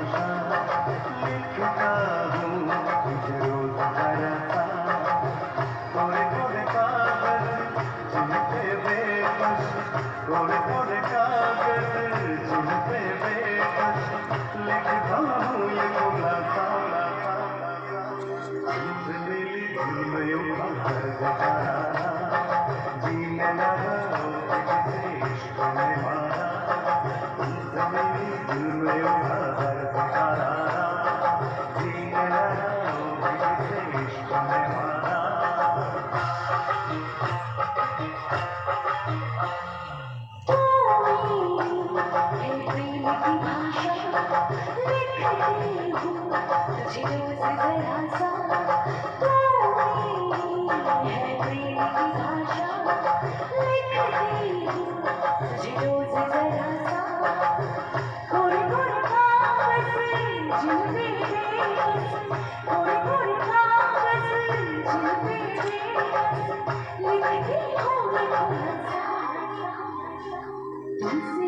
भाषा लिखता हूँ तुझे रोज जरा सा थोड़े थोड़े कागज जिन पे बेबस थोड़े थोड़े कागज जिन पे बेबस लिखता हूँ ये खुलासा तुमसे मिली दिल में यूं हर बेचारा जीने लगा किसी इश्क में मारा तुमसे मिली दिल में यूं हर बेचारा जीने लगा किसी इश्क में मारा तुमसे